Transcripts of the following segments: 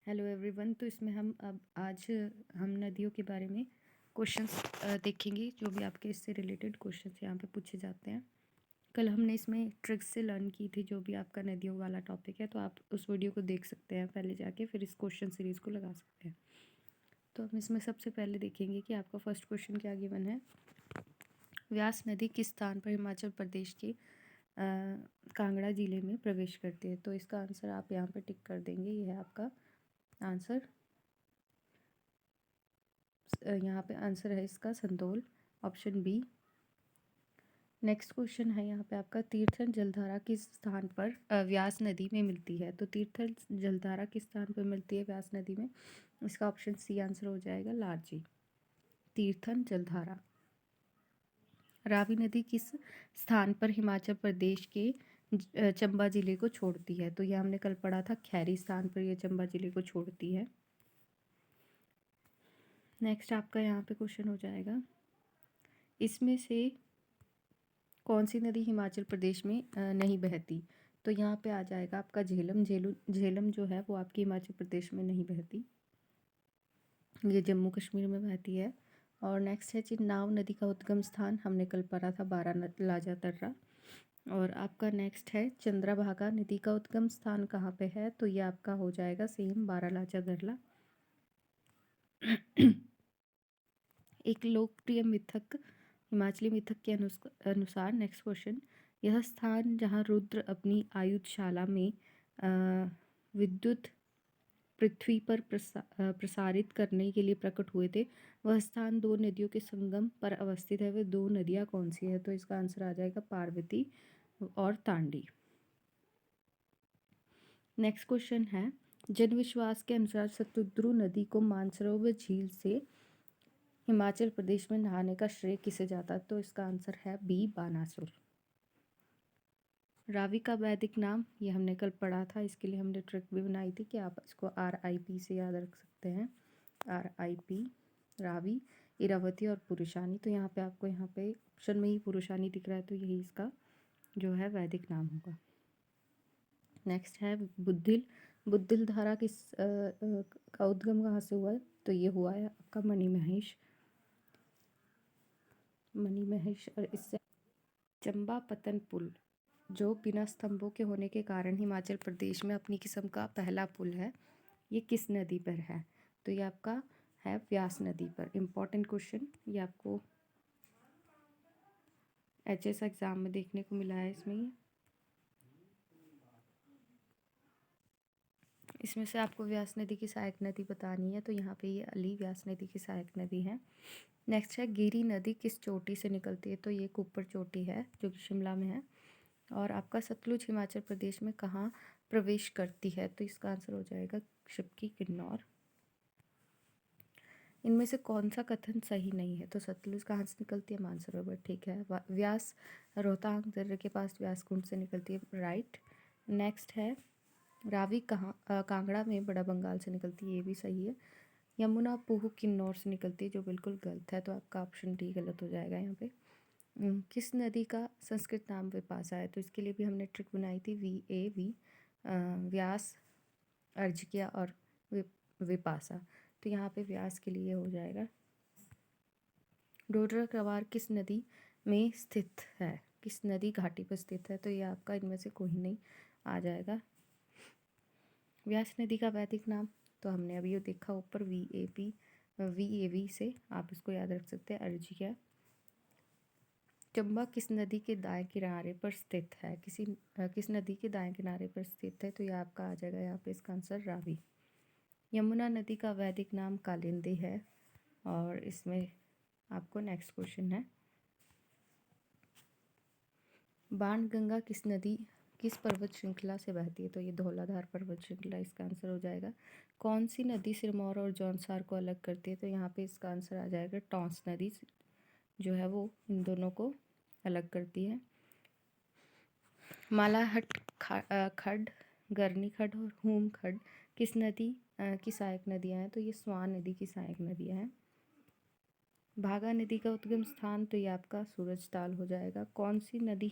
Hello everyone. तो इसमें हम अब आज हम नदियों के बारे में क्वेश्चंस देखेंगे, जो भी आपके इससे रिलेटेड क्वेश्चंस यहाँ पे पूछे जाते हैं। कल हमने इसमें ट्रिक्स से लर्न की थी, जो भी आपका नदियों वाला टॉपिक है, तो आप उस वीडियो को देख सकते हैं पहले जाके, फिर इस क्वेश्चन सीरीज़ को लगा सकते हैं। तो हम इसमें सबसे पहले देखेंगे कि आपका फर्स्ट क्वेश्चन क्या गिवन है। व्यास नदी किस स्थान पर हिमाचल प्रदेश के कांगड़ा जिले में प्रवेश करती है। तो इसका आंसर आप यहाँ पे टिक कर देंगे, ये है आपका आंसर। यहाँ पे आंसर है इसका संतोल, ऑप्शन बी। नेक्स्ट क्वेश्चन है यहाँ पे आपका, तीर्थन जलधारा किस स्थान पर व्यास नदी में मिलती है। तो तीर्थन जलधारा किस स्थान पर मिलती है व्यास नदी में, इसका ऑप्शन सी आंसर हो जाएगा, लारजी। तीर्थन जलधारा। रावी नदी किस स्थान पर हिमाचल प्रदेश के चंबा जिले को छोड़ती है। तो ये हमने कल पढ़ा था, खैरी स्थान पर ये चंबा जिले को छोड़ती है। नेक्स्ट आपका यहाँ पे क्वेश्चन हो जाएगा, इसमें से कौन सी नदी हिमाचल प्रदेश में नहीं बहती। तो यहाँ पे आ जाएगा आपका झेलम। झेलम जो है वो आपकी हिमाचल प्रदेश में नहीं बहती, ये जम्मू कश्मीर में बहती है। और नेक्स्ट है चिन्नाव नदी का उद्गम स्थान, हमने कल पढ़ा था लाजा दर्रा। और आपका नेक्स्ट है चंद्रभागा नदी का उद्गम स्थान कहाँ पे है। तो ये आपका हो जाएगा सेम लाजा दर्रा। एक लोकप्रिय मिथक, हिमाचली मिथक के अनुसार नेक्स्ट क्वेश्चन, यह स्थान जहाँ रुद्र अपनी आयुधशाला में विद्युत पृथ्वी पर प्रसारित करने के लिए प्रकट हुए थे, वह स्थान दो नदियों के संगम पर अवस्थित है। वे दो नदियाँ कौन सी है। तो इसका आंसर आ जाएगा पार्वती और तांडी। नेक्स्ट क्वेश्चन है, जनविश्वास के अनुसार सतुद्रु नदी को मानसरोवर झील से हिमाचल प्रदेश में नहाने का श्रेय किसे जाता है। तो इसका आंसर है बी, बानासुर। रावी का वैदिक नाम, ये हमने कल पढ़ा था, इसके लिए हमने ट्रिक भी बनाई थी कि आप इसको RIP से याद रख सकते हैं। RIP, रावी, इरावती और पुरुषानी। तो यहाँ पे आपको यहाँ पे ऑप्शन में ही पुरुषानी दिख रहा है, तो यही इसका जो है वैदिक नाम होगा। नेक्स्ट है बुद्धिल। बुद्धिल धारा किस का उद्गम कहाँ से हुआ है। तो ये हुआ है आपका मणिमहेश। और इससे चंबा पतन पुल, जो बिना स्तंभों के होने के कारण हिमाचल प्रदेश में अपनी किस्म का पहला पुल है, ये किस नदी पर है। तो ये आपका है व्यास नदी पर। इम्पॉर्टेंट क्वेश्चन, ये आपको HS एग्ज़ाम में देखने को मिला है। इसमें से आपको व्यास नदी की सहायक नदी बतानी है। तो यहाँ पे ये अली व्यास नदी की सहायक नदी है। नेक्स्ट है गिरी नदी किस चोटी से निकलती है। तो ये कुप्पर चोटी है, जो कि शिमला में है। और आपका सतलुज हिमाचल प्रदेश में कहाँ प्रवेश करती है। तो इसका आंसर हो जाएगा शिपकी, किन्नौर। इनमें से कौन सा कथन सही नहीं है। तो सतलुज कहाँ से निकलती है, मानसरोवर, ठीक है। व्यास रोहतांग दर्रे के पास व्यास कुंड से निकलती है, राइट। नेक्स्ट है रावी कहाँ कांगड़ा में बड़ा बंगाल से निकलती है, ये भी सही है। यमुना पूह किन्नौर से निकलती है, जो बिल्कुल गलत है। तो आपका ऑप्शन डी गलत हो जाएगा यहाँ पे। किस नदी का संस्कृत नाम विपासा है। तो इसके लिए भी हमने ट्रिक बनाई थी, VAV, व्यास, अर्जिकिया और विपासा। तो यहाँ पे व्यास के लिए हो जाएगा। डोडरा कवार किस नदी में स्थित है, किस नदी घाटी पर स्थित है। तो ये आपका इनमें से कोई नहीं आ जाएगा। व्यास नदी का वैदिक नाम, तो हमने अभी ये देखा ऊपर, VAV से आप इसको याद रख सकते हैं, अर्जिकिया। चंबा किस नदी के दाएं किनारे पर स्थित है, किस नदी के दाएं किनारे पर स्थित है। तो ये आपका आ जाएगा यहाँ पे इसका आंसर रावी। यमुना नदी का वैदिक नाम कालिंदी है। और इसमें आपको नेक्स्ट क्वेश्चन है, बाणगंगा किस पर्वत श्रृंखला से बहती है। तो ये धौलाधार पर्वत श्रृंखला इसका आंसर हो जाएगा। कौन सी नदी सिरमौर और जौनसार को अलग करती है। तो यहाँ पे इसका आंसर आ जाएगा टॉन्स नदी, जो है वो इन दोनों को अलग करती है। मालाहट खड्ड, गरनी खड्ड और हूम खड्ड किस नदी की सहायक नदियाँ हैं। तो ये स्वान नदी की सहायक नदियाँ हैं। भागा नदी का उद्गम स्थान, तो ये आपका सूरज ताल हो जाएगा। कौन सी नदी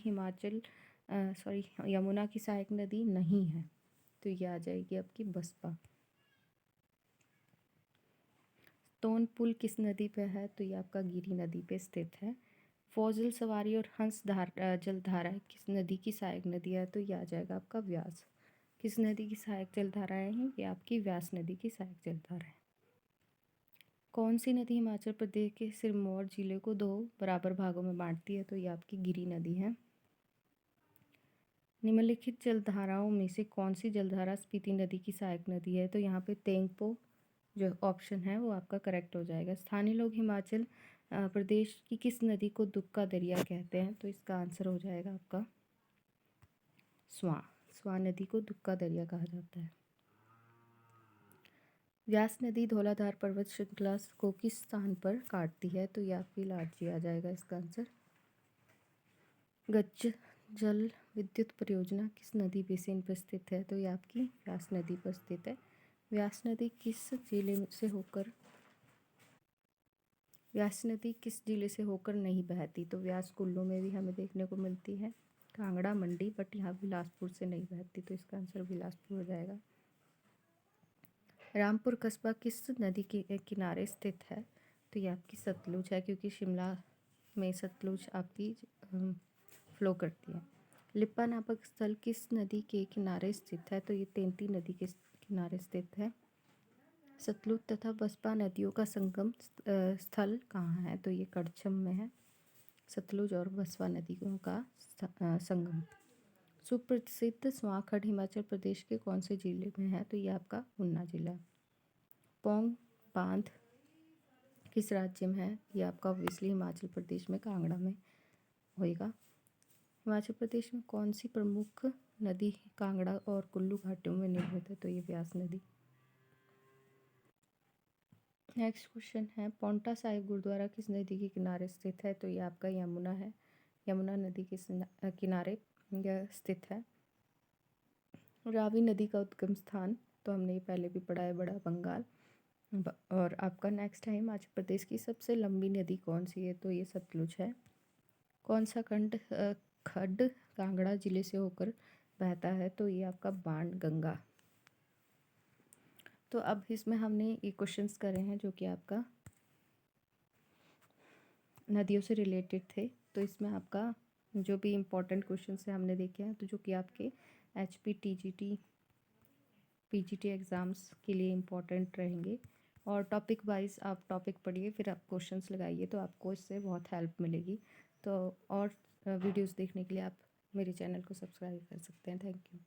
यमुना की सहायक नदी नहीं है। तो ये आ जाएगी आपकी बसपा। तोन पुल किस नदी पे है? तो ये आपका गिरी नदी पे स्थित है। फौजल सवारी और हंस जलधारा किस नदी की सहायक नदी है? तो ये आ जाएगा आपका व्यास। किस नदी की सहायक जलधाराएं हैं? ये आपकी व्यास नदी की सहायक जलधारा है। कौन सी नदी हिमाचल प्रदेश के सिरमौर जिले को 2 बराबर भागों में बांटती है? तो ये आपकी गिरी नदी है। निम्नलिखित जलधाराओं में से कौन सी जलधारा स्पीति नदी की सहायक नदी है? तो यहाँ पे तेंगपो जो ऑप्शन है वो आपका करेक्ट हो जाएगा। स्थानीय लोग हिमाचल प्रदेश की किस नदी को दुख का दरिया कहते हैं? तो इसका आंसर हो जाएगा आपका स्वां। स्वां नदी को दुख का दरिया कहा जाता है। व्यास नदी धौलाधार पर्वत श्रृंखला को किस स्थान पर काटती है? तो ये आपकी लाडजी आ जाएगा इसका आंसर। गच्छ जल विद्युत परियोजना किस नदी बेसिन पर स्थित है? तो ये आपकी व्यास नदी पर स्थित है। व्यास नदी किस जिले से होकर नहीं बहती? तो व्यास कुल्लू में भी हमें देखने को मिलती है, कांगड़ा, मंडी, बट यहाँ बिलासपुर से नहीं बहती, तो इसका आंसर बिलासपुर हो जाएगा। रामपुर कस्बा किस नदी के किनारे स्थित है? तो ये आपकी सतलुज है, क्योंकि शिमला में सतलुज आपकी फ्लो करती है। लिप्पा नामक स्थल किस नदी के किनारे स्थित है? तो ये तेंती नदी के किनारे स्थित है। सतलुज तथा बसपा नदियों का संगम स्थल कहाँ है? तो ये कड़छम में है, सतलुज और बसपा नदियों का संगम। सुप्रसिद्ध स्वाखड़ हिमाचल प्रदेश के कौन से जिले में है? तो ये आपका ऊना जिला। पौंग बांध किस राज्य में है? ये आपका ऑब्वियसली हिमाचल प्रदेश में कांगड़ा में होएगा। हिमाचल प्रदेश में कौन सी प्रमुख नदी कांगड़ा और कुल्लू घाटियों में निर्मित है? तो ये व्यास नदी। नेक्स्ट क्वेश्चन है, पौंटा साहिब गुरुद्वारा किस नदी के किनारे स्थित है? तो ये आपका यमुना है, यमुना नदी के किनारे यह स्थित है। रावी नदी का उद्गम स्थान, तो हमने ये पहले भी पढ़ा है, बड़ा बंगाल। और आपका नेक्स्ट है, हिमाचल प्रदेश की सबसे लंबी नदी कौन सी है? तो ये सतलुज है। कौन सा खड्ड कांगड़ा जिले से होकर बहता है? तो ये आपका बाण गंगा। तो अब इसमें हमने ये क्वेश्चंस करे हैं जो कि आपका नदियों से रिलेटेड थे। तो इसमें आपका जो भी इम्पोर्टेंट क्वेश्चंस हैं हमने देखे हैं, तो जो कि आपके HP TGT PGT एग्ज़ाम्स के लिए इम्पोर्टेंट रहेंगे। और टॉपिक वाइज आप टॉपिक पढ़िए, फिर आप क्वेश्चंस लगाइए, तो आपको इससे बहुत हेल्प मिलेगी। तो और वीडियोस देखने के लिए आप मेरे चैनल को सब्सक्राइब कर सकते हैं। Thank you.